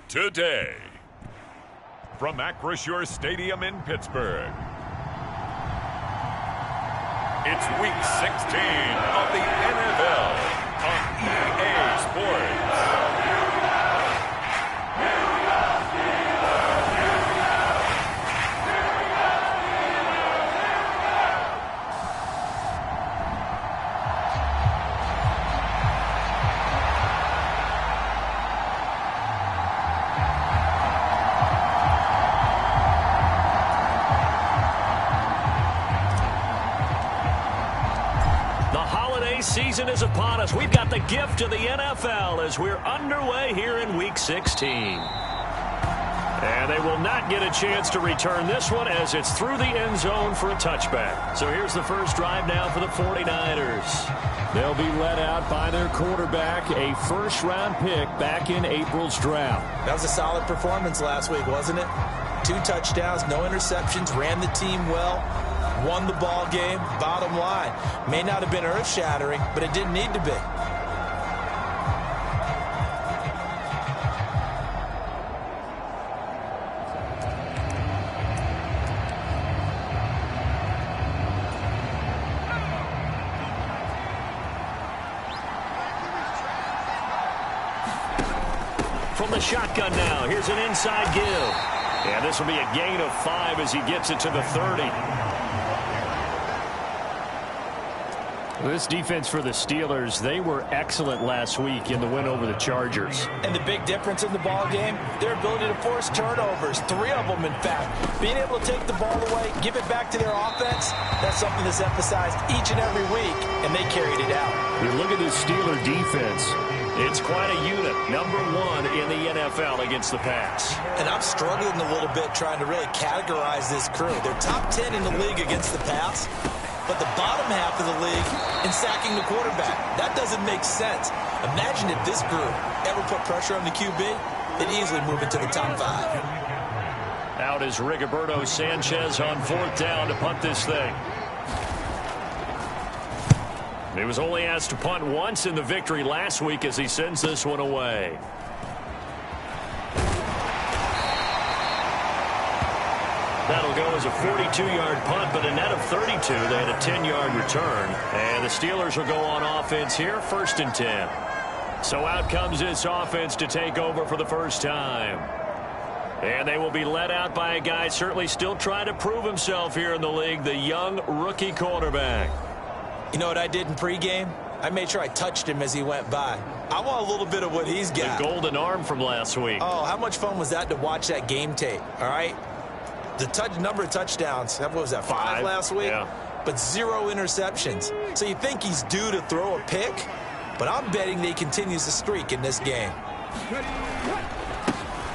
Today, from Acrisure Stadium in Pittsburgh, it's Week 16 of the NFL on EA Sports. Season is upon us. We've got the gift of the NFL as we're underway here in Week 16. And they will not get a chance to return this one as it's through the end zone for a touchback. So here's the first drive now for the 49ers. They'll be led out by their quarterback, a first-round pick back in April's draft. That was a solid performance last week, wasn't it? 2 touchdowns, no interceptions, ran the team well. Won the ball game. Bottom line, may not have been earth-shattering, but it didn't need to be. From the shotgun now, here's an inside give. And this will be a gain of 5 as he gets it to the 30. This defense for the Steelers, they were excellent last week in the win over the Chargers. And the big difference in the ball game, their ability to force turnovers, 3 of them in fact. Being able to take the ball away, give it back to their offense, that's something that's emphasized each and every week, and they carried it out. You look at this Steeler defense. It's quite a unit, number 1 in the NFL against the pass. And I'm struggling a little bit trying to really categorize this crew. They're top 10 in the league against the pass, but the bottom half of the league in sacking the quarterback. That doesn't make sense. Imagine if this group ever put pressure on the QB, they'd easily move into the top 5. Out is Rigoberto Sanchez on 4th down to punt this thing. He was only asked to punt once in the victory last week as he sends this one away. That'll go as a 42-yard punt, but a net of 32. They had a 10-yard return. And the Steelers will go on offense here, 1st and 10. So out comes this offense to take over for the first time. And they will be led out by a guy certainly still trying to prove himself here in the league, the young rookie quarterback. You know what I did in pregame? I made sure I touched him as he went by. I want a little bit of what he's got. The golden arm from last week. Oh, how much fun was that to watch that game tape, all right? The number of touchdowns, what was that, 5 last week? Yeah. But 0 interceptions. So you think he's due to throw a pick? But I'm betting that he continues the streak in this game.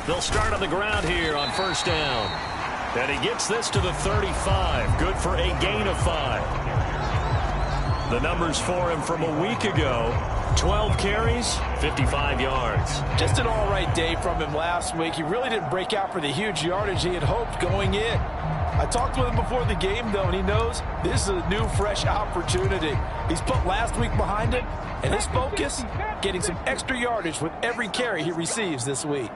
They'll start on the ground here on 1st down. And he gets this to the 35. Good for a gain of 5. The numbers for him from a week ago, 12 carries, 55 yards. Just an all-right day from him last week. He really didn't break out for the huge yardage he had hoped going in. I talked with him before the game, though, and he knows this is a new, fresh opportunity. He's put last week behind him, and his focus, getting some extra yardage with every carry he receives this week.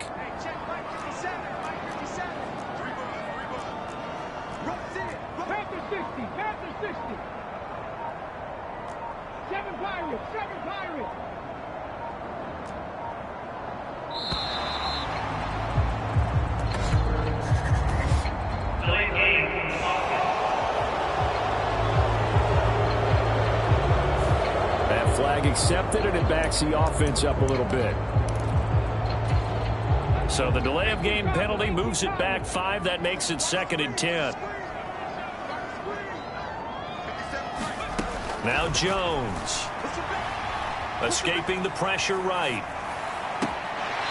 Accepted, and it backs the offense up a little bit. So the delay of game penalty moves it back 5. That makes it 2nd and 10. Now Jones. Escaping the pressure right.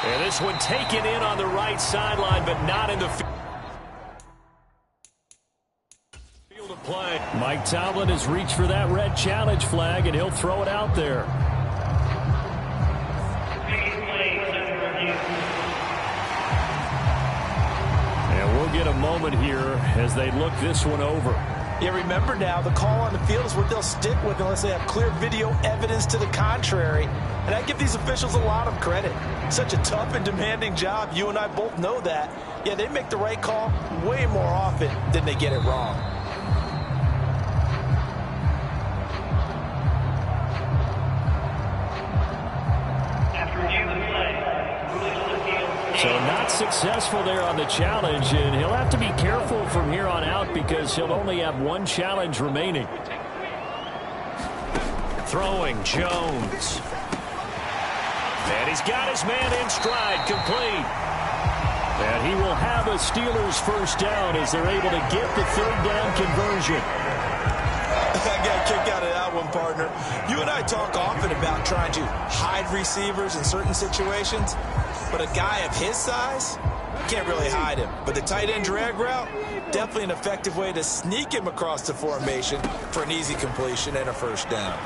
And this one taken in on the right sideline, but not in the field of play. Mike Tomlin has reached for that red challenge flag, and he'll throw it out there. And we'll get a moment here as they look this one over. Yeah, remember now, the call on the field is what they'll stick with unless they have clear video evidence to the contrary. And I give these officials a lot of credit. Such a tough and demanding job. You and I both know that. Yeah, they make the right call way more often than they get it wrong. So not successful there on the challenge, and he'll have to be careful from here on out because he'll only have one challenge remaining. Throwing Jones. And he's got his man in stride, complete. And he will have a Steelers first down as they're able to get the 3rd down conversion. I got a kick out of that one, partner. You and I talk often about trying to hide receivers in certain situations, but a guy of his size, can't really hide him. But the tight end drag route, definitely an effective way to sneak him across the formation for an easy completion and a first down.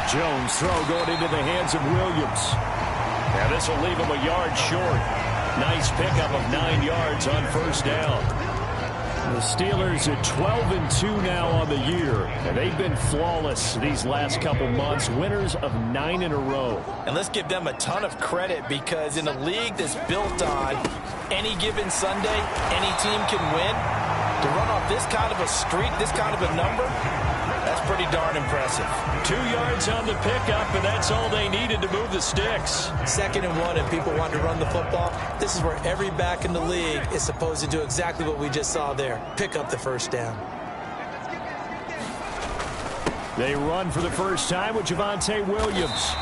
Jones throw going into the hands of Williams. Now this will leave him a yard short. Nice pickup of 9 yards on first down. The Steelers at 12-2 now on the year, and they've been flawless these last couple months, winners of 9 in a row. And let's give them a ton of credit because in a league that's built on any given Sunday, any team can win. To run off this kind of a streak, this kind of a number, that's pretty darn impressive. 2 yards on the pickup, and that's all they needed to move the sticks. 2nd and 1, and people want to run the football. This is where every back in the league is supposed to do exactly what we just saw there. Pick up the first down. They run for the first time with Javonte Williams.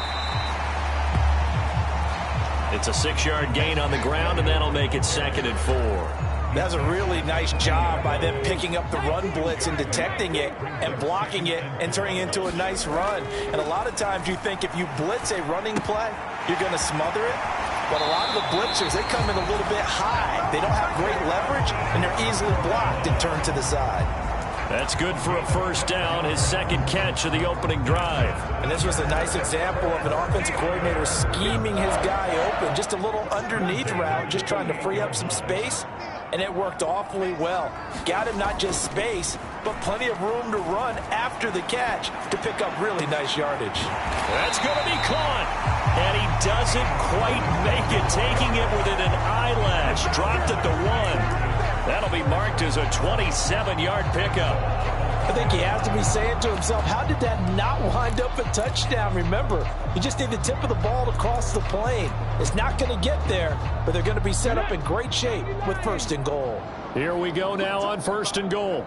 It's a 6-yard gain on the ground, and that'll make it 2nd and 4. That was a really nice job by them picking up the run blitz and detecting it and blocking it and turning it into a nice run. And a lot of times you think if you blitz a running play, you're going to smother it. But a lot of the blitzers, they come in a little bit high. They don't have great leverage, and they're easily blocked and turned to the side. That's good for a first down, his 2nd catch of the opening drive. And this was a nice example of an offensive coordinator scheming his guy open. Just a little underneath route, just trying to free up some space. And it worked awfully well. Got him not just space, but plenty of room to run after the catch to pick up really nice yardage. That's going to be caught. And he doesn't quite make it, taking it within an eyelash. Dropped at the 1. That'll be marked as a 27-yard pickup. I think he has to be saying to himself, how did that not wind up a touchdown? Remember, you just need the tip of the ball to cross the plane. It's not going to get there, but they're going to be set up in great shape with 1st and goal. Here we go now on 1st and goal.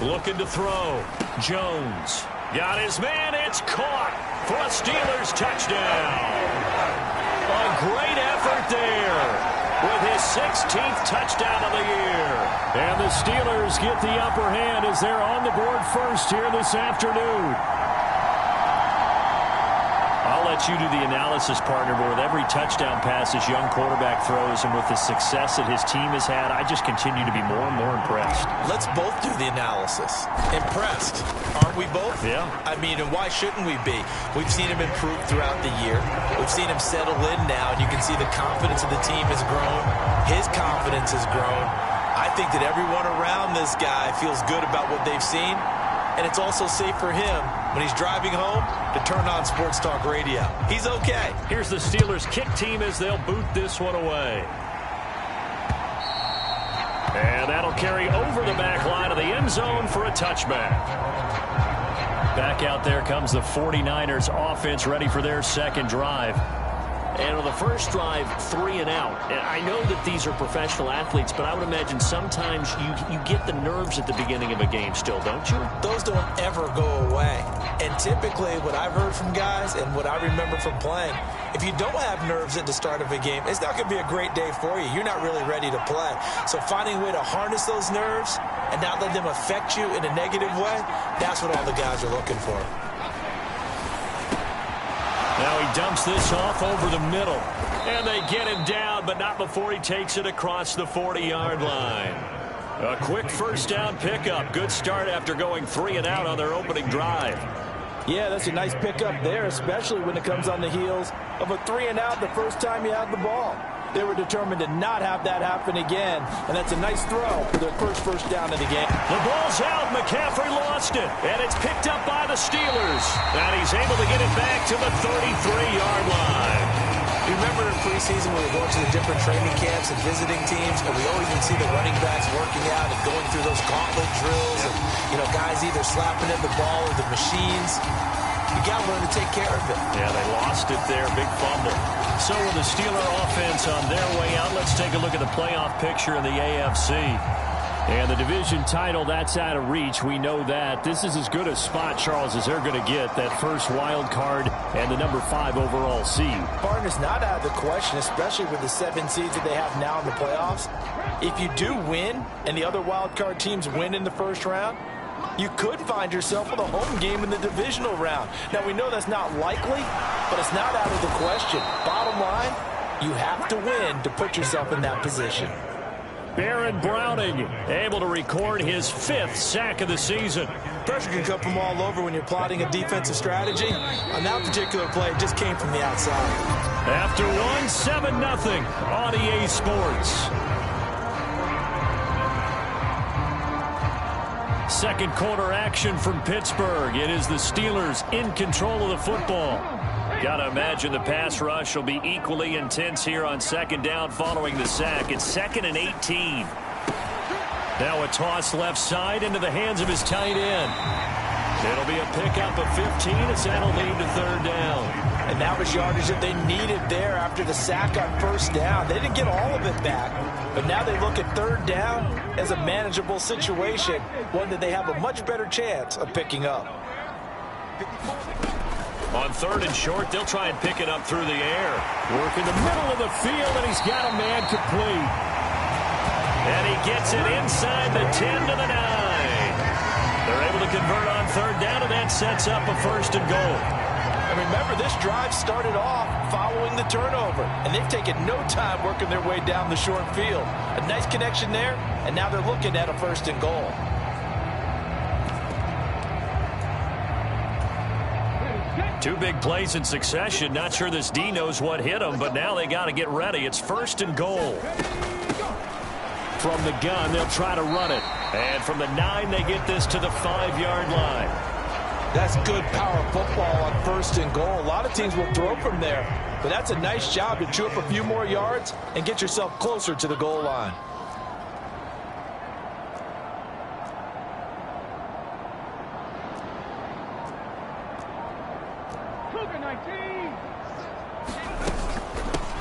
Looking to throw. Jones got his man. It's caught for a Steelers touchdown. A great effort there with his 16th touchdown of the year. And the Steelers get the upper hand as they're on the board first here this afternoon. I'll let you do the analysis, partner, but with every touchdown pass this young quarterback throws and with the success that his team has had, I just continue to be more and more impressed. Let's both do the analysis. Impressed, aren't we both? Yeah. I mean, and why shouldn't we be? We've seen him improve throughout the year. We've seen him settle in now, and you can see the confidence of the team has grown. His confidence has grown. I I think that everyone around this guy feels good about what they've seen, and it's also safe for him when he's driving home to turn on Sports Talk Radio. He's okay. Here's the Steelers kick team as they'll boot this one away. And that'll carry over the back line of the end zone for a touchback. Back out there comes the 49ers offense ready for their second drive. And on the first drive, 3 and out. And I know that these are professional athletes, but I would imagine sometimes you get the nerves at the beginning of a game still, don't you? Those don't ever go away. And typically what I've heard from guys and what I remember from playing, if you don't have nerves at the start of a game, it's not going to be a great day for you. You're not really ready to play. So finding a way to harness those nerves and not let them affect you in a negative way, that's what all the guys are looking for. Now he dumps this off over the middle. And they get him down, but not before he takes it across the 40-yard line. A quick first down pickup. Good start after going 3 and out on their opening drive. Yeah, that's a nice pickup there, especially when it comes on the heels of a 3 and out the first time you had the ball. They were determined to not have that happen again, and that's a nice throw for their first down of the game. The ball's out. McCaffrey lost it, and it's picked up by the Steelers. And he's able to get it back to the 33-yard line. You remember in preseason when we were going to the different training camps and visiting teams, and we always would see the running backs working out and going through those gauntlet drills, and guys either slapping at the ball or the machines. You got to learn to take care of it. Yeah, they lost it there. Big fumble. So with the Steeler offense on their way out, let's take a look at the playoff picture in the AFC. And the division title, that's out of reach. We know that. This is as good a spot, Charles, as they're going to get. That first wild card and the number 5 overall seed. Partner's not out of the question, especially with the 7 seeds that they have now in the playoffs. If you do win and the other wild card teams win in the first round, you could find yourself with a home game in the divisional round. Now, we know that's not likely, but it's not out of the question. Bottom line, you have to win to put yourself in that position. Baron Browning able to record his 5th sack of the season. Pressure can come from all over when you're plotting a defensive strategy. On that particular play, it just came from the outside. After 7-0 on EA Sports. Second quarter action from Pittsburgh. It is the Steelers in control of the football. Got to imagine the pass rush will be equally intense here on second down following the sack. It's 2nd and 18. Now a toss left side into the hands of his tight end. It'll be a pickup of 15 as that'll lead to 3rd down. And that was yardage that they needed there after the sack on first down. They didn't get all of it back, but now they look at 3rd down as a manageable situation, one that they have a much better chance of picking up. On 3rd and short, they'll try and pick it up through the air. Work in the middle of the field, and he's got a man complete. And he gets it inside the 10 to the 9. They're able to convert on 3rd down, and that sets up a 1st and goal. And remember, this drive started off following the turnover, and they've taken no time working their way down the short field. A nice connection there, and now they're looking at a 1st and goal. Two big plays in succession. Not sure this D knows what hit him, but now they got to get ready. It's 1st and goal. From the gun, they'll try to run it. And from the 9, they get this to the 5-yard line. That's good power football on 1st and goal. A lot of teams will throw from there, but that's a nice job to chew up a few more yards and get yourself closer to the goal line.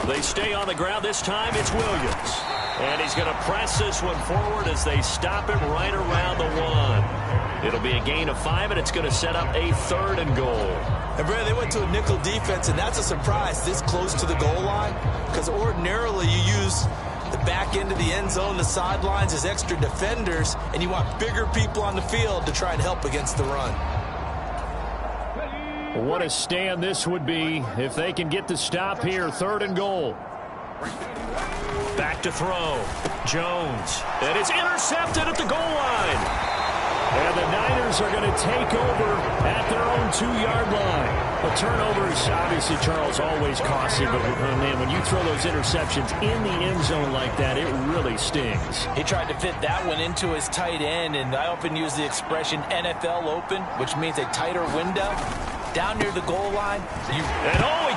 They stay on the ground. This time it's Williams. And he's going to press this one forward as they stop him right around the 1. It'll be a gain of 5, and it's going to set up a 3rd and goal. And, Brad, they went to a nickel defense, and that's a surprise this close to the goal line, because ordinarily you use the back end of the end zone, the sidelines as extra defenders, and you want bigger people on the field to try and help against the run. What a stand this would be if they can get the stop here. 3rd and goal. Back to throw. Jones. And it's intercepted at the goal line. And the Niners are going to take over at their own 2-yard line. Well, turnovers, obviously, Charles, always costly, but man, when you throw those interceptions in the end zone like that, it really stings. He tried to fit that one into his tight end, and I often use the expression NFL open, which means a tighter window. Down near the goal line. He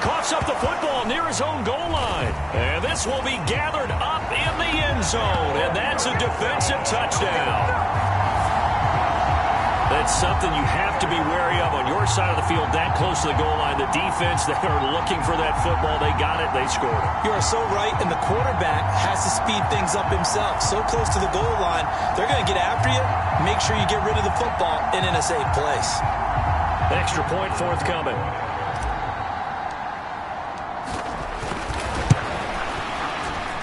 coughs up the football near his own goal line. And this will be gathered up in the end zone, and that's a defensive touchdown. That's something you have to be wary of on your side of the field, that close to the goal line. The defense, they are looking for that football. They got it. They scored it. You are so right, and the quarterback has to speed things up himself. So close to the goal line, they're going to get after you. Make sure you get rid of the football and in a safe place. Extra point forthcoming.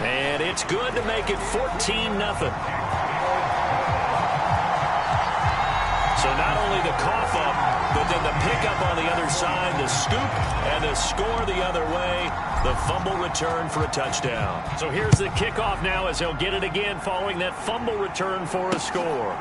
And it's good to make it 14-0. So not only the cough up, but then the pickup on the other side, the scoop, and the score the other way, the fumble return for a touchdown. So here's the kickoff now as he'll get it again following that fumble return for a score.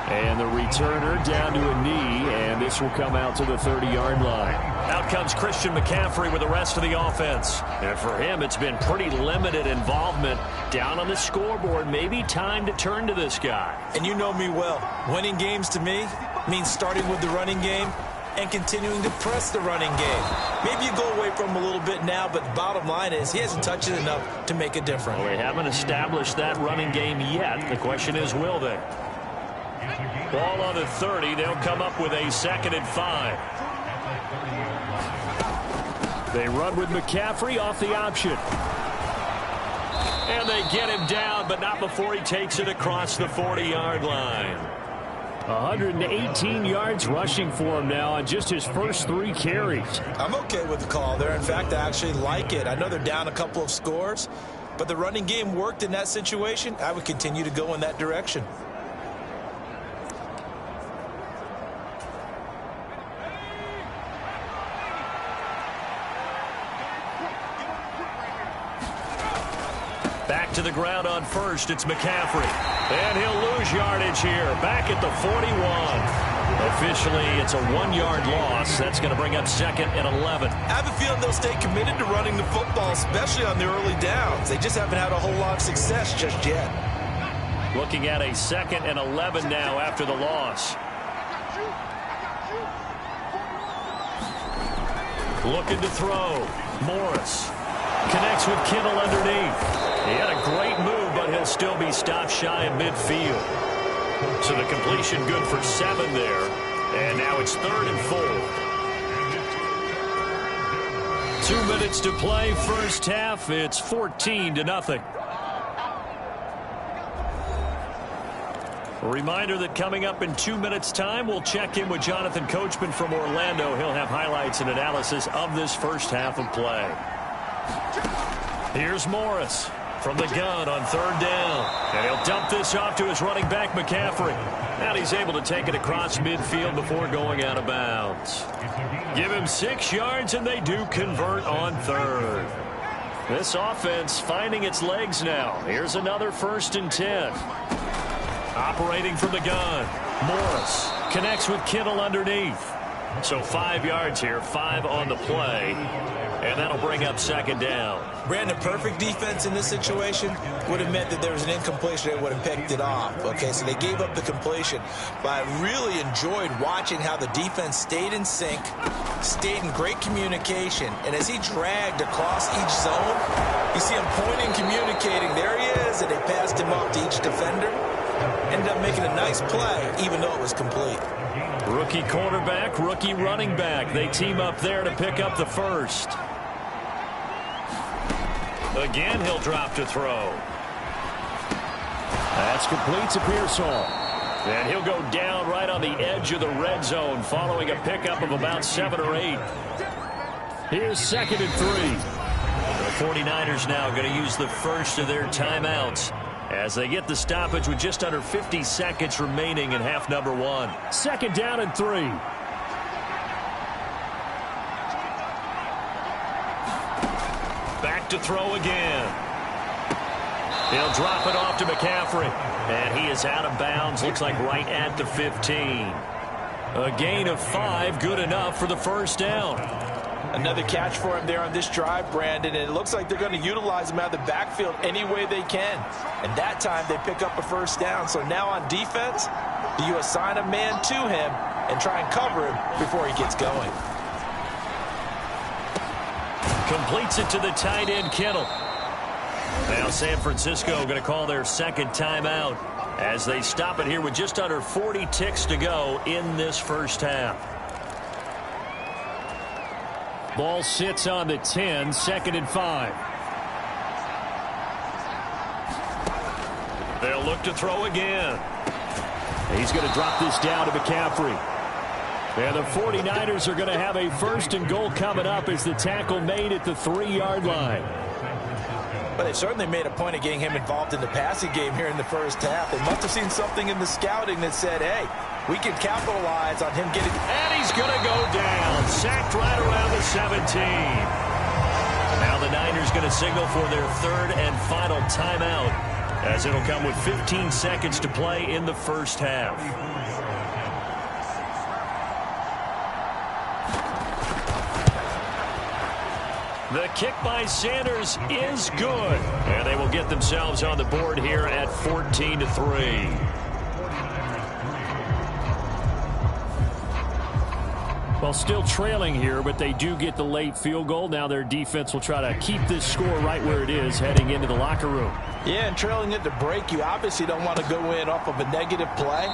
And the returner down to a knee, and this will come out to the 30-yard line. Out comes Christian McCaffrey with the rest of the offense. And for him, it's been pretty limited involvement down on the scoreboard. Maybe time to turn to this guy. And you know me well. Winning games to me means starting with the running game and continuing to press the running game. Maybe you go away from him a little bit now, but the bottom line is he hasn't touched it enough to make a difference. Well, they haven't established that running game yet. The question is, will they? Ball on the 30. They'll come up with a 2nd and 5. They run with McCaffrey off the option. And they get him down, but not before he takes it across the 40-yard line. 118 yards rushing for him now on just his first 3 carries. I'm okay with the call there. In fact, I actually like it. I know they're down a couple of scores, but the running game worked in that situation. I would continue to go in that direction. Back to the ground on first. It's McCaffrey. And he'll lose yardage here. Back at the 41. Officially, it's a 1-yard loss. That's going to bring up 2nd and 11. I have a feeling they'll stay committed to running the football, especially on the early downs. They just haven't had a whole lot of success just yet. Looking at a 2nd and 11 now after the loss. Looking to throw. Morris connects with Kittle underneath. He had a great move, but he'll still be stopped shy of midfield. So the completion good for 7 there. And now it's 3rd and 4. 2 minutes to play, first half. It's 14-0. A reminder that coming up in 2 minutes' time, we'll check in with Jonathan Coachman from Orlando. He'll have highlights and analysis of this first half of play. Here's Morris from the gun on 3rd down. And he'll dump this off to his running back, McCaffrey. And he's able to take it across midfield before going out of bounds. Give him 6 yards, and they do convert on 3rd. This offense finding its legs now. Here's another 1st and 10. Operating from the gun. Morris connects with Kittle underneath. So 5 yards here, 5 on the play. And that'll bring up 2nd down. Brandon, perfect defense in this situation would have meant that there was an incompletion. They would have picked it off. Okay, so they gave up the completion. But I really enjoyed watching how the defense stayed in sync, stayed in great communication. And as he dragged across each zone, you see him pointing, communicating. There he is, and they passed him off to each defender. Ended up making a nice play, even though it was complete. Rookie quarterback, rookie running back. They team up there to pick up the 1st. Again, he'll drop to throw. That's complete to Pearsall. And he'll go down right on the edge of the red zone following a pickup of about 7 or 8. Here's 2nd and 3. The 49ers now going to use the first of their timeouts as they get the stoppage with just under 50 seconds remaining in half number 1. 2nd down and 3. Back to throw again. He'll drop it off to McCaffrey. And he is out of bounds, looks like right at the 15. A gain of 5, good enough for the first down. Another catch for him there on this drive, Brandon, and it looks like they're going to utilize him out of the backfield any way they can. And that time they pick up a first down. So now on defense, do you assign a man to him and try and cover him before he gets going? Completes it to the tight end, Kittle. Now San Francisco going to call their second timeout as they stop it here with just under 40 ticks to go in this first half. Ball sits on the 10, 2nd and 5. They'll look to throw again. He's going to drop this down to McCaffrey. And the 49ers are going to have a 1st and goal coming up as the tackle made at the 3-yard line. But they certainly made a point of getting him involved in the passing game here in the first half. They must have seen something in the scouting that said, hey, we can capitalize on him getting... And he's going to go down. Sacked right around the 17. Now the Niners going to signal for their 3rd and final timeout, as it'll come with 15 seconds to play in the first half. The kick by Sanders is good. And they will get themselves on the board here at 14-3. Well, still trailing here, but they do get the late field goal. Now their defense will try to keep this score right where it is heading into the locker room. Yeah, and trailing at the break, you obviously don't want to go in off of a negative play.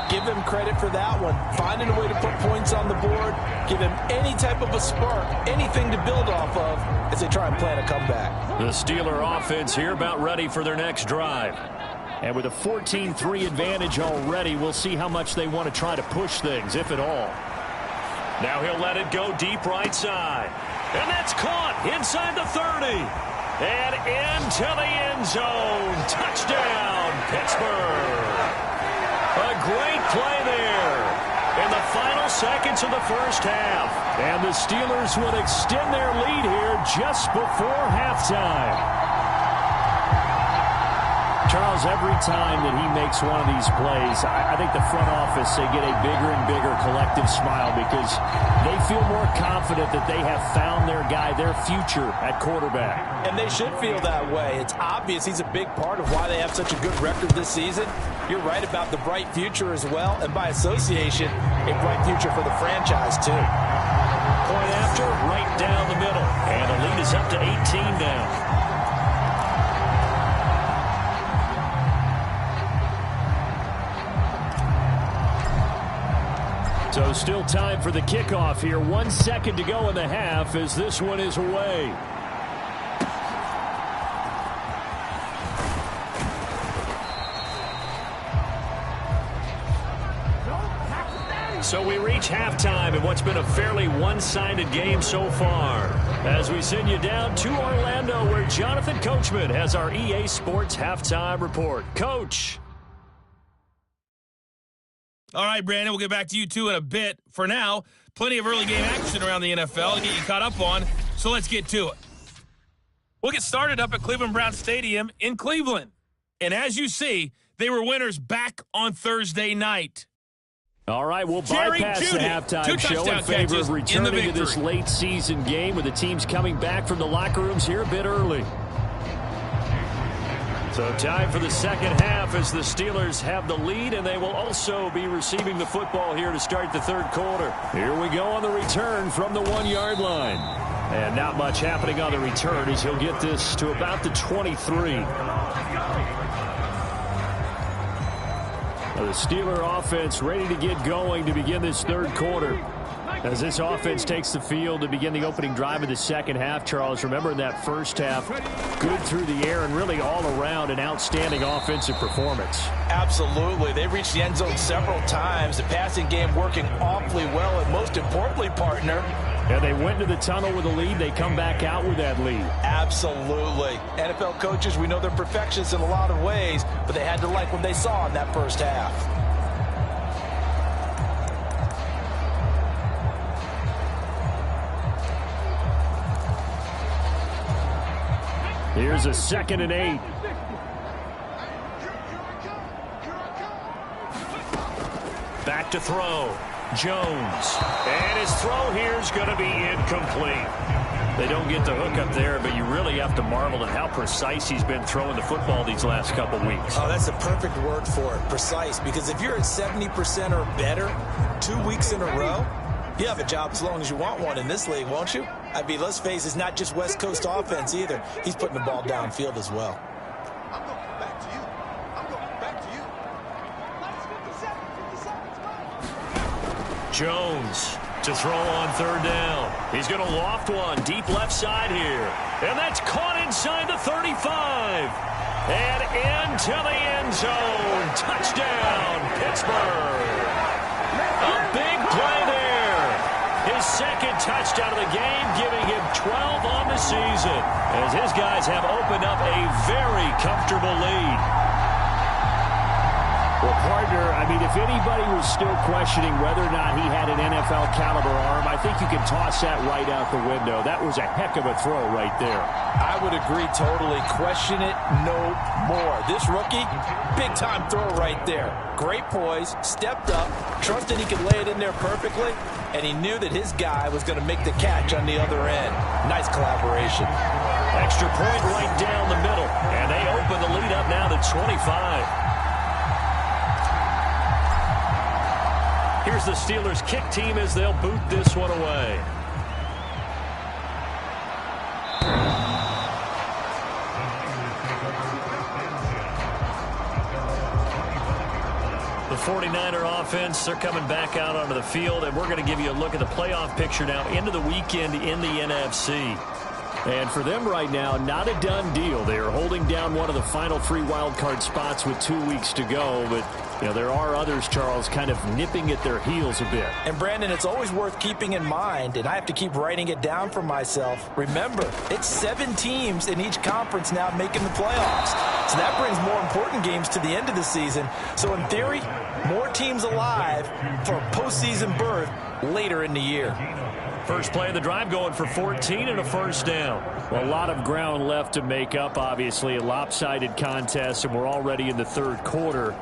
Give them credit for that one. Finding a way to put points on the board. Give them any type of a spark, anything to build off of as they try and plan a comeback. The Steeler offense here about ready for their next drive. And with a 14-3 advantage already, we'll see how much they want to try to push things, if at all. Now he'll let it go deep right side. And that's caught inside the 30. And into the end zone. Touchdown, Pittsburgh. A great play there in the final seconds of the first half. And the Steelers will extend their lead here just before halftime. Charles, every time that he makes one of these plays, I think the front office, they get a bigger and bigger collective smile because they feel more confident that they have found their guy, their future at quarterback. And they should feel that way. It's obvious he's a big part of why they have such a good record this season. You're right about the bright future as well, and by association, a bright future for the franchise too. Point after, right down the middle. And the lead is up to 18 now. So still time for the kickoff here. 1 second to go in the half as this one is away. So we reach halftime in what's been a fairly one-sided game so far. As we send you down to Orlando, where Jonathan Coachman has our EA Sports Halftime Report. Coach. All right, Brandon, we'll get back to you, too, in a bit. For now, plenty of early game action around the NFL to get you caught up on, so let's get to it. We'll get started up at Cleveland Browns Stadium in Cleveland. And as you see, they were winners back on Thursday night. All right, we'll bypass the halftime show in favor of returning to this late-season game with the teams coming back from the locker rooms here a bit early. So time for the second half as the Steelers have the lead, and they will also be receiving the football here to start the third quarter. Here we go on the return from the 1-yard line. And not much happening on the return as he'll get this to about the 23. Now the Steeler offense ready to get going to begin this third quarter. As this offense takes the field to begin the opening drive of the second half, Charles, remember in that first half, good through the air and really all around an outstanding offensive performance. Absolutely. They reached the end zone several times. The passing game working awfully well, and most importantly, partner, and they went into the tunnel with a lead. They come back out with that lead. Absolutely. NFL coaches, we know they're perfectionists in a lot of ways, but they had to like what they saw in that first half. Here's a 2nd and 8. Back to throw. Jones. And his throw here is going to be incomplete. They don't get the hook up there, but you really have to marvel at how precise he's been throwing the football these last couple weeks. Oh, that's a perfect word for it, precise, because if you're at 70% or better 2 weeks in a row, you have a job as long as you want one in this league, won't you? I mean, let's face it, it's not just West Coast offense either. He's putting the ball downfield as well. I'm going back to you. I'm going back to you. Jones to throw on third down. He's going to loft one deep left side here. And that's caught inside the 35. And into the end zone. Touchdown, Pittsburgh. A big play there. His second touchdown of the game, giving him 12 on the season, as his guys have opened up a very comfortable lead. Well, partner, I mean, if anybody was still questioning whether or not he had an NFL caliber arm, I think you can toss that right out the window. That was a heck of a throw right there. I would agree totally. Question it no more. This rookie, big-time throw right there. Great poise, stepped up, trusted he could lay it in there perfectly, and he knew that his guy was going to make the catch on the other end. Nice collaboration. Extra point right down the middle, and they open the lead up now to 25. Here's the Steelers' kick team as they'll boot this one away. The 49er offense, they're coming back out onto the field, and we're going to give you a look at the playoff picture now into the weekend in the NFC. And for them right now, not a done deal. They are holding down one of the final 3 wild card spots with 2 weeks to go, but you know, there are others, Charles, kind of nipping at their heels a bit. And, Brandon, it's always worth keeping in mind, and I have to keep writing it down for myself. Remember, it's 7 teams in each conference now making the playoffs. So that brings more important games to the end of the season. So, in theory, more teams alive for a postseason berth later in the year. First play of the drive going for 14 and a first down. Well, a lot of ground left to make up, obviously. A lopsided contest, and we're already in the third quarter.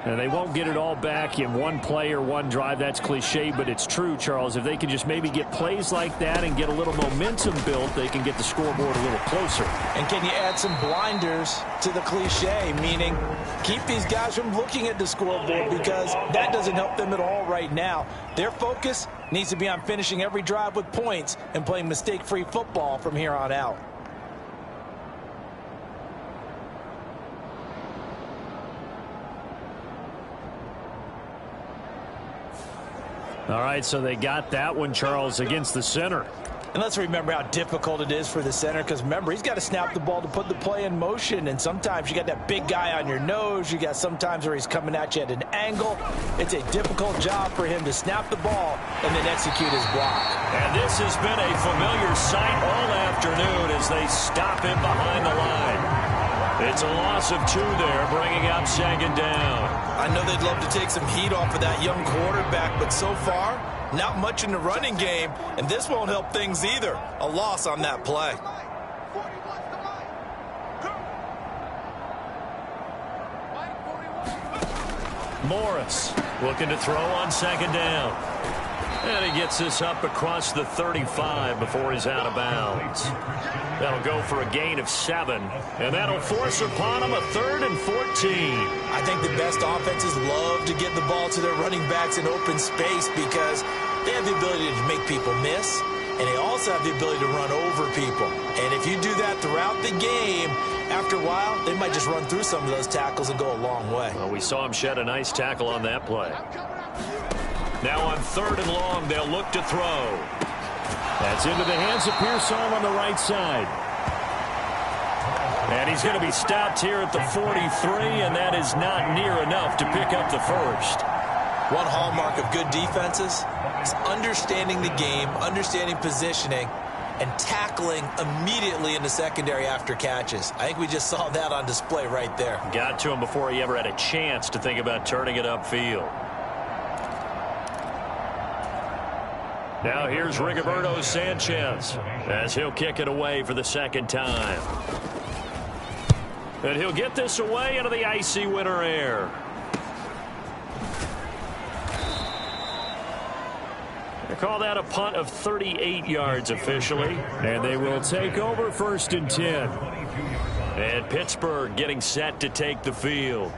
And they won't get it all back in one play or one drive. That's cliche, but it's true, Charles. If they can just maybe get plays like that and get a little momentum built, they can get the scoreboard a little closer. And can you add some blinders to the cliche, meaning keep these guys from looking at the scoreboard, because that doesn't help them at all right now. Their focus needs to be on finishing every drive with points and playing mistake-free football from here on out. All right, so they got that one, Charles, against the center. And let's remember how difficult it is for the center, because remember, he's got to snap the ball to put the play in motion, and sometimes you got that big guy on your nose. You got sometimes where he's coming at you at an angle. It's a difficult job for him to snap the ball and then execute his block. And this has been a familiar sight all afternoon as they stop him behind the line. It's a loss of 2 there, bringing up second down. I know they'd love to take some heat off of that young quarterback, but so far, not much in the running game, and this won't help things either. A loss on that play. Morris looking to throw on second down. And he gets this up across the 35 before he's out of bounds. That'll go for a gain of 7, and that'll force upon him a 3rd and 14. I think the best offenses love to get the ball to their running backs in open space because they have the ability to make people miss, and they also have the ability to run over people. And if you do that throughout the game, after a while, they might just run through some of those tackles and go a long way. Well, we saw him shed a nice tackle on that play. Now on 3rd and long, they'll look to throw. That's into the hands of Pearsall on the right side. And he's going to be stopped here at the 43, and that is not near enough to pick up the first. One hallmark of good defenses is understanding the game, understanding positioning, and tackling immediately in the secondary after catches. I think we just saw that on display right there. Got to him before he ever had a chance to think about turning it upfield. Now here's Rigoberto Sanchez as he'll kick it away for the second time. And he'll get this away into the icy winter air. Call that a punt of 38 yards officially. And they will take over 1st and 10. And Pittsburgh getting set to take the field.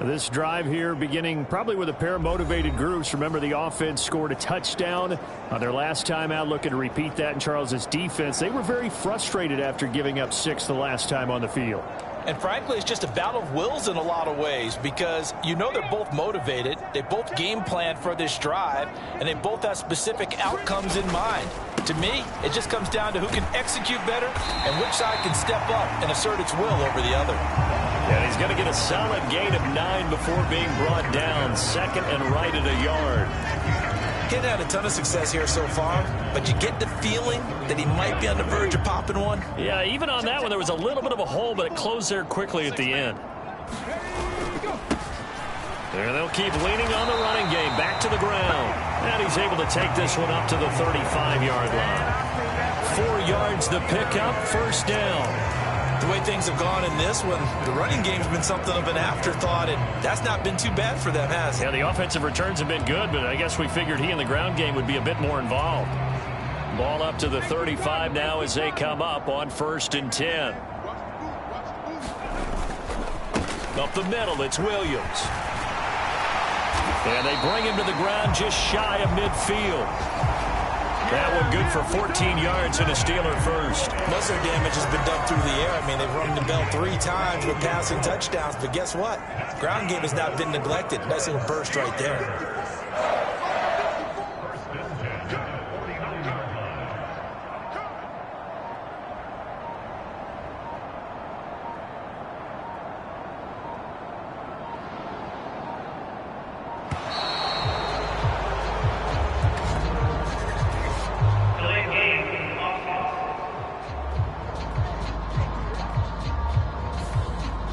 This drive here beginning probably with a pair of motivated groups. Remember, the offense scored a touchdown on their last time out, looking to repeat that in Charles' defense. They were very frustrated after giving up 6 the last time on the field. And frankly, it's just a battle of wills in a lot of ways because you know they're both motivated. They both game plan for this drive, and they both have specific outcomes in mind. To me, it just comes down to who can execute better and which side can step up and assert its will over the other. And he's going to get a solid gain of 9 before being brought down. 2nd and right at a yard. He hasn't had a ton of success here so far, but you get the feeling that he might be on the verge of popping one. Yeah, even on that one, there was a little bit of a hole, but it closed there quickly at the end. There, they'll keep leaning on the running game. Back to the ground. And he's able to take this one up to the 35-yard line. 4 yards the pickup, 1st down. The way things have gone in this one, the running game's been something of an afterthought, and that's not been too bad for them, has it? Yeah, the offensive returns have been good, but I guess we figured he in the ground game would be a bit more involved. Ball up to the 35 now as they come up on 1st and 10. Up the middle, it's Williams. And they bring him to the ground just shy of midfield. That one good for 14 yards and a Steeler first. Most of their damage has been done through the air. I mean, they've rung the bell 3 times with passing touchdowns, but guess what? Ground game has not been neglected. Nice little burst right there.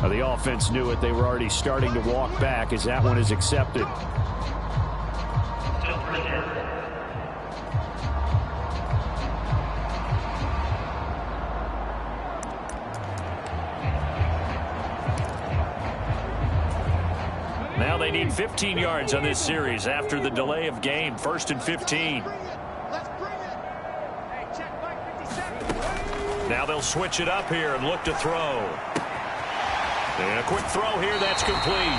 The offense knew it. They were already starting to walk back as that one is accepted. Now they need 15 yards on this series after the delay of game. 1st and 15. Now they'll switch it up here and look to throw. And a quick throw here, that's complete.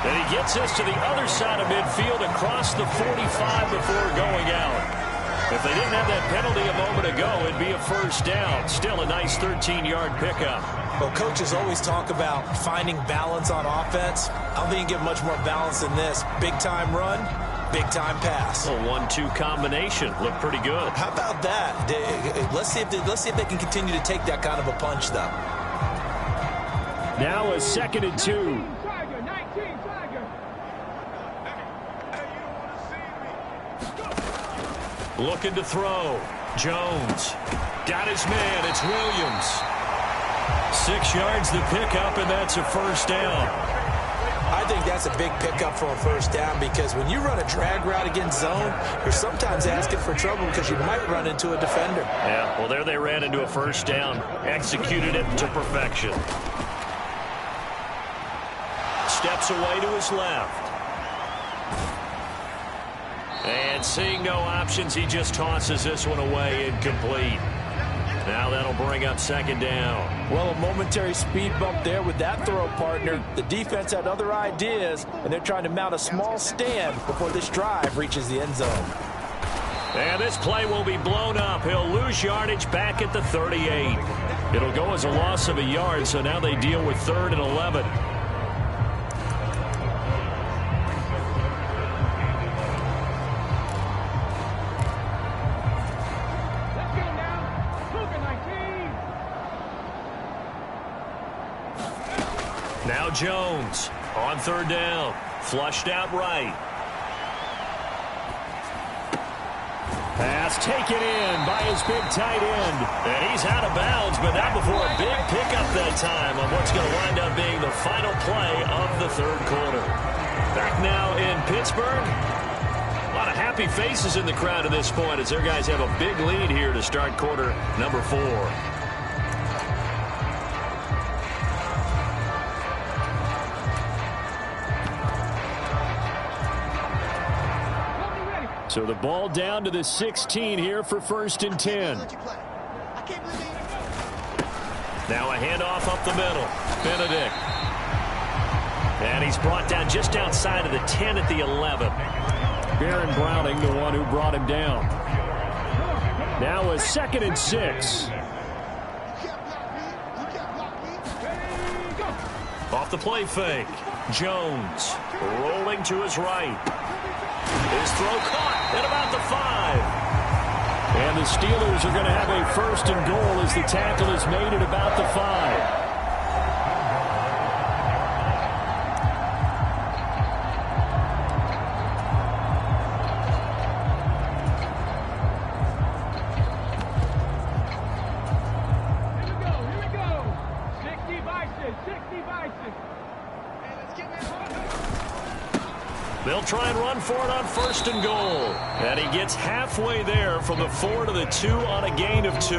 And he gets this to the other side of midfield across the 45 before going out. If they didn't have that penalty a moment ago, it'd be a 1st down. Still a nice 13-yard pickup. Well, coaches always talk about finding balance on offense. I don't think you can get much more balance than this. Big-time run, big-time pass. A 1-2 combination. Looked pretty good. How about that? Let's see if they can continue to take that kind of a punch, though. Now a 2nd and 2. Looking to throw. Jones. Got his man. It's Williams. 6 yards the pickup, and that's a 1st down. I think that's a big pickup for a 1st down because when you run a drag route against zone, you're sometimes asking for trouble because you might run into a defender. Yeah, well, there they ran into a 1st down. Executed it to perfection. Steps away to his left. And seeing no options, he just tosses this one away incomplete. Now that'll bring up 2nd down. Well, a momentary speed bump there with that throw, partner. The defense had other ideas, and they're trying to mount a small stand before this drive reaches the end zone. And this play will be blown up. He'll lose yardage back at the 38. It'll go as a loss of a yard, so now they deal with 3rd and 11. Now Jones on 3rd down. Flushed out right. Pass taken in by his big tight end. And he's out of bounds, but not before a big pickup that time on what's going to wind up being the final play of the 3rd quarter. Back now in Pittsburgh. A lot of happy faces in the crowd at this point as their guys have a big lead here to start quarter number 4. So the ball down to the 16 here for 1st and 10. Now a handoff up the middle. Benedict. And he's brought down just outside of the 10 at the 11. Baron Browning, the one who brought him down. Now a 2nd and 6. Off the play fake. Jones rolling to his right. His throw caught at about the 5. And the Steelers are going to have a 1st and goal as the tackle is made at about the 5. They'll try and run for it on 1st and goal. And he gets halfway there from the 4 to the 2 on a gain of 2.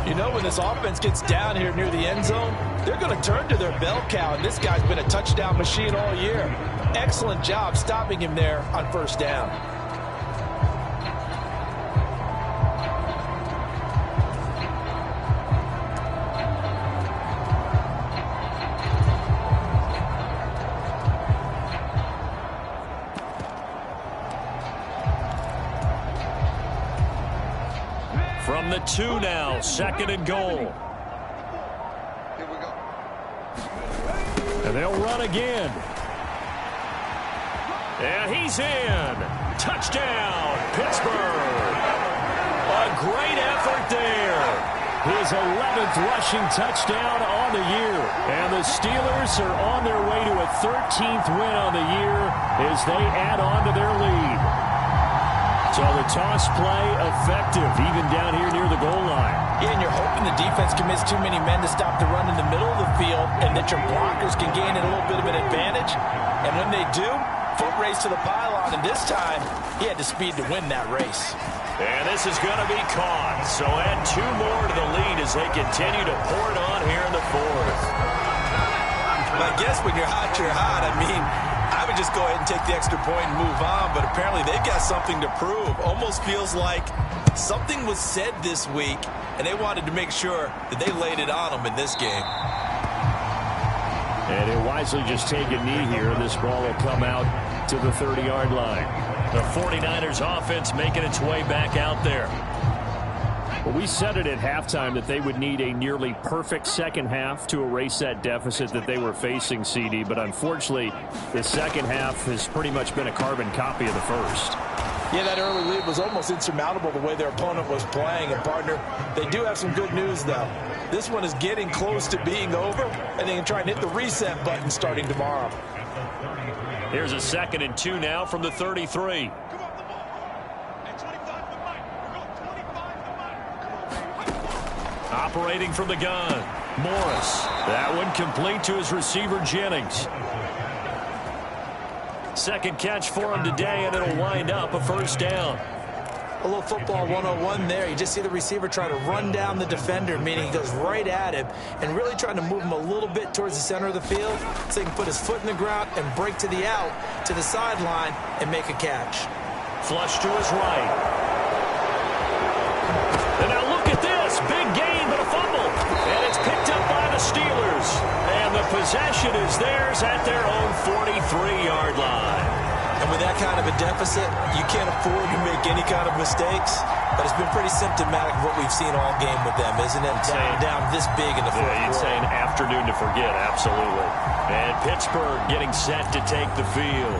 You know, when this offense gets down here near the end zone, they're going to turn to their bell cow, and this guy's been a touchdown machine all year. Excellent job stopping him there on 1st down. From the 2 now, 2nd and goal. Here we go. And they'll run again. And he's in. Touchdown, Pittsburgh. A great effort there. His 11th rushing touchdown on the year. And the Steelers are on their way to a 13th win on the year as they add on to their lead. So the toss play effective, even down here near the goal line. Yeah, and you're hoping the defense commits too many men to stop the run in the middle of the field and that your blockers can gain a little bit of an advantage. And when they do, foot race to the pylon, and this time he had the speed to win that race. And this is going to be caught. So add 2 more to the lead as they continue to pour it on here in the 4th. I guess when you're hot, you're hot. I mean, I would just go ahead and take the extra point and move on, but apparently they've got something to prove. Almost feels like something was said this week, and they wanted to make sure that they laid it on them in this game. And he'll wisely just take a knee here, and this ball will come out to the 30-yard line. The 49ers offense making its way back out there. Well, we said it at halftime that they would need a nearly perfect second half to erase that deficit that they were facing, CD. But unfortunately, the second half has pretty much been a carbon copy of the first. Yeah, that early lead was almost insurmountable the way their opponent was playing. And, partner, they do have some good news, though. This one is getting close to being over, and they can try and hit the reset button starting tomorrow. Here's a 2nd and 2 now from the 33. Operating from the gun, Morris. That one complete to his receiver, Jennings. 2nd catch for him today, and it'll wind up a 1st down. A little football 101 there. You just see the receiver try to run down the defender, meaning he goes right at him and really trying to move him a little bit towards the center of the field so he can put his foot in the ground and break to the out, to the sideline, and make a catch. Flush to his right. And now look at this. Big gain, but a fumble. And it's picked up by the Steelers. And the possession is theirs at their own 43-yard line. And with that kind of a deficit, you can't afford to make any kind of mistakes. But it's been pretty symptomatic of what we've seen all game with them, isn't it? Down this big in the fourth quarter. You'd say an afternoon to forget, absolutely. And Pittsburgh getting set to take the field.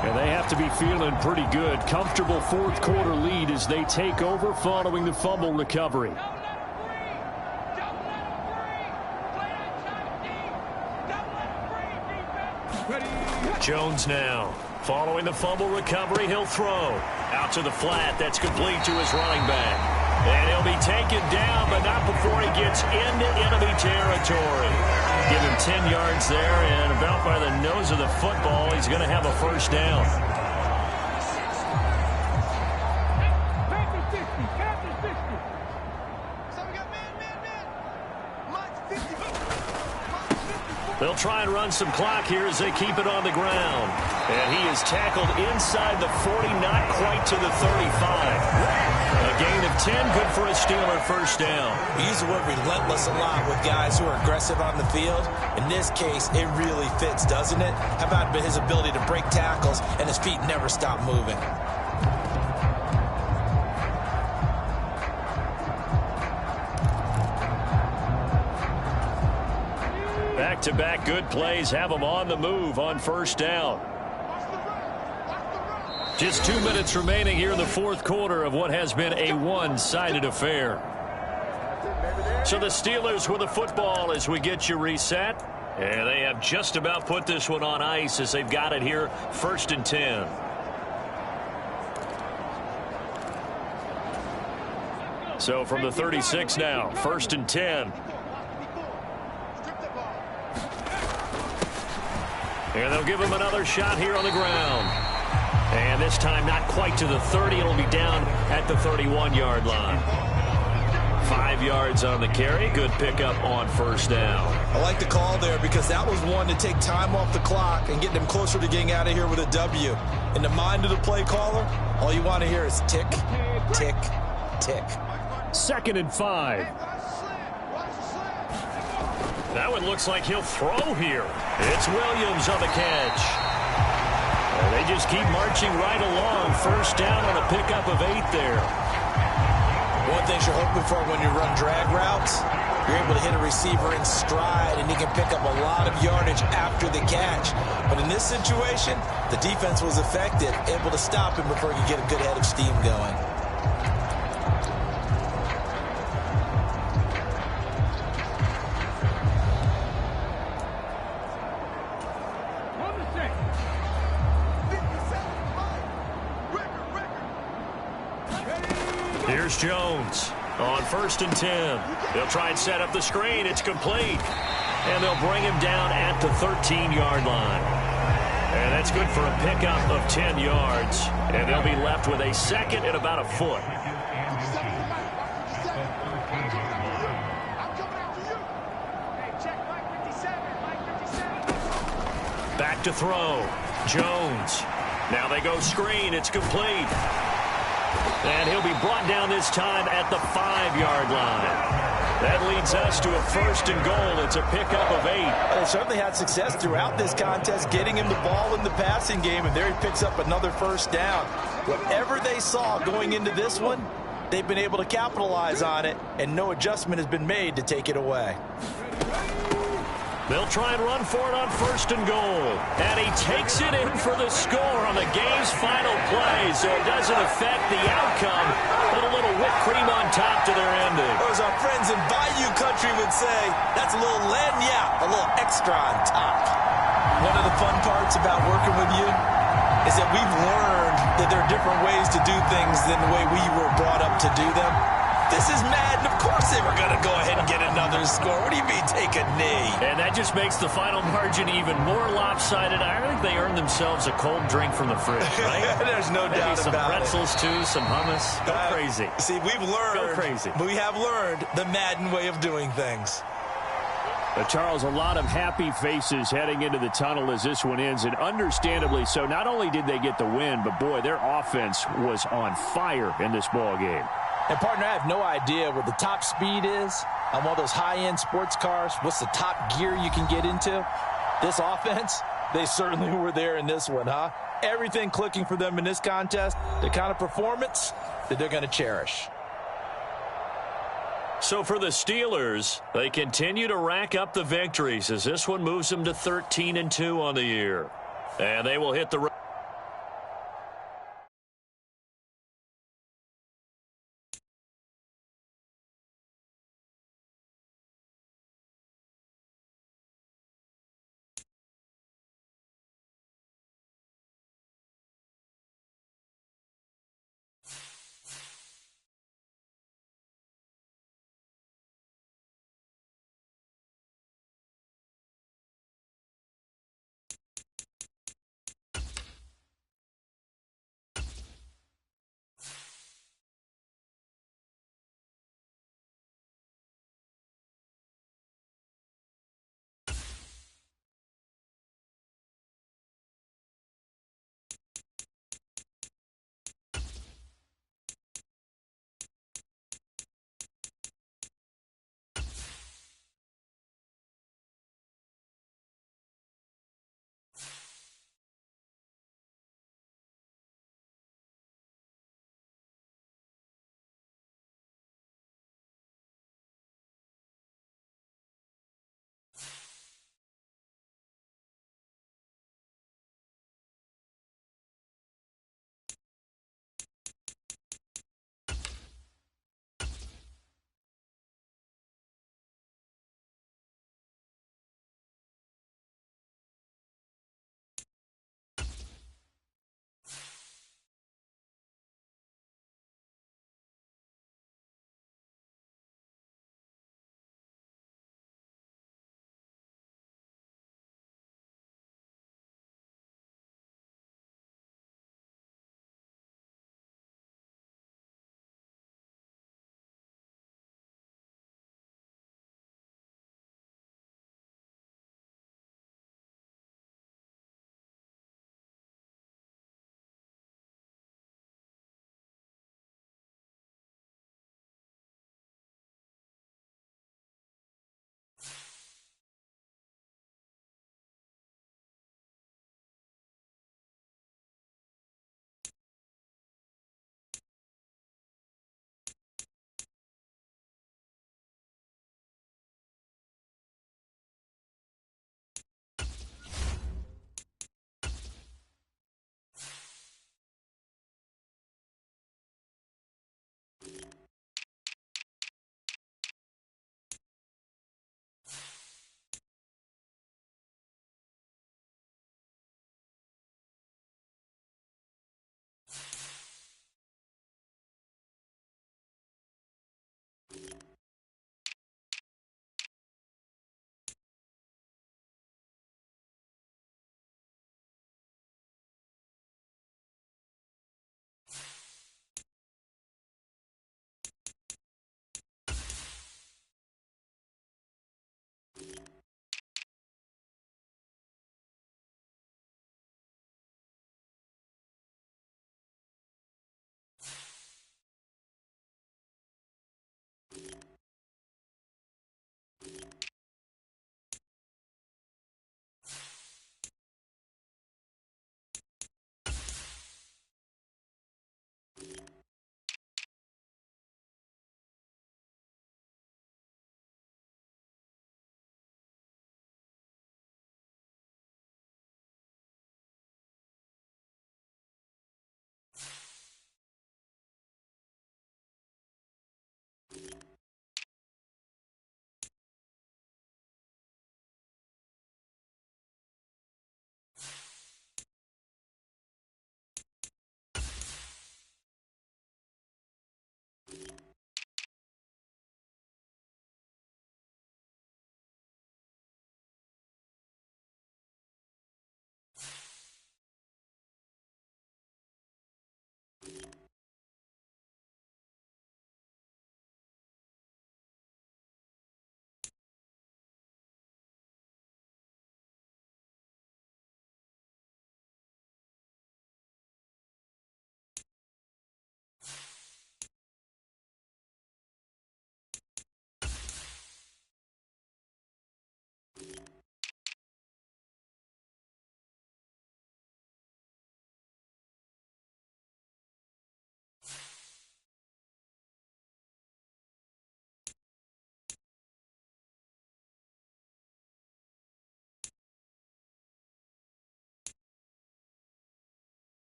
And they have to be feeling pretty good. Comfortable 4th quarter lead as they take over following the fumble recovery. Jones now. Following the fumble recovery, he'll throw. Out to the flat, that's complete to his running back. And he'll be taken down, but not before he gets into enemy territory. Give him 10 yards there, and about by the nose of the football, he's going to have a 1st down. They'll try and run some clock here as they keep it on the ground. And he is tackled inside the 40, not quite to the 35. A gain of 10, good for a Steeler first down. We use the word relentless a lot with guys who are aggressive on the field. In this case, it really fits, doesn't it? How about his ability to break tackles and his feet never stop moving? Back-to-back good plays have them on the move on first down. Just 2 minutes remaining here in the fourth quarter of what has been a one-sided affair. So the Steelers with the football as we get you reset. And they have just about put this one on ice as they've got it here, 1st and 10. So from the 36 now, 1st and 10. And they'll give him another shot here on the ground. And this time not quite to the 30. It'll be down at the 31-yard line. 5 yards on the carry. Good pickup on first down. I like the call there because that was one to take time off the clock and get them closer to getting out of here with a W. In the mind of the play caller, all you want to hear is tick, tick, tick. 2nd and 5. That one looks like he'll throw here. It's Williams on the catch. And they just keep marching right along. First down on a pickup of 8 there. One thing you're hoping for when you run drag routes, you're able to hit a receiver in stride, and he can pick up a lot of yardage after the catch. But in this situation, the defense was effective, able to stop him before he could get a good head of steam going. Here's Jones on 1st and 10. They'll try and set up the screen. It's complete. And they'll bring him down at the 13-yard line. And that's good for a pickup of 10 yards. And they'll be left with a 2nd and about a foot. Back to throw. Jones. Now they go screen. It's complete. And he'll be brought down this time at the 5-yard line. That leads us to a 1st and goal. It's a pickup of 8. They certainly had success throughout this contest getting him the ball in the passing game, and there he picks up another first down. Whatever they saw going into this one, they've been able to capitalize on it, and no adjustment has been made to take it away. They'll try and run for it on 1st and goal. And he takes it in for the score on the game's final play, so it doesn't affect the outcome, but a little whipped cream on top to their ending. Or as our friends in Bayou Country would say, that's a little lagniappe, a little extra on top. One of the fun parts about working with you is that we've learned that there are different ways to do things than the way we were brought up to do them. This is Madden. Of course they were going to go ahead and get another score. What do you mean take a knee? And that just makes the final margin even more lopsided. I think they earned themselves a cold drink from the fridge, right? There's no Maybe doubt some about pretzels, too, some hummus. Go crazy. See, we've learned. Go crazy. We have learned the Madden way of doing things. Charles, a lot of happy faces heading into the tunnel as this one ends, and understandably so. Not only did they get the win, but, boy, their offense was on fire in this ball game. And, partner, I have no idea what the top speed is on one of those high-end sports cars. What's the top gear you can get into? This offense, they certainly were there in this one, huh? Everything clicking for them in this contest, the kind of performance that they're going to cherish. So for the Steelers, they continue to rack up the victories as this one moves them to 13-2 on the year. And they will hit the road.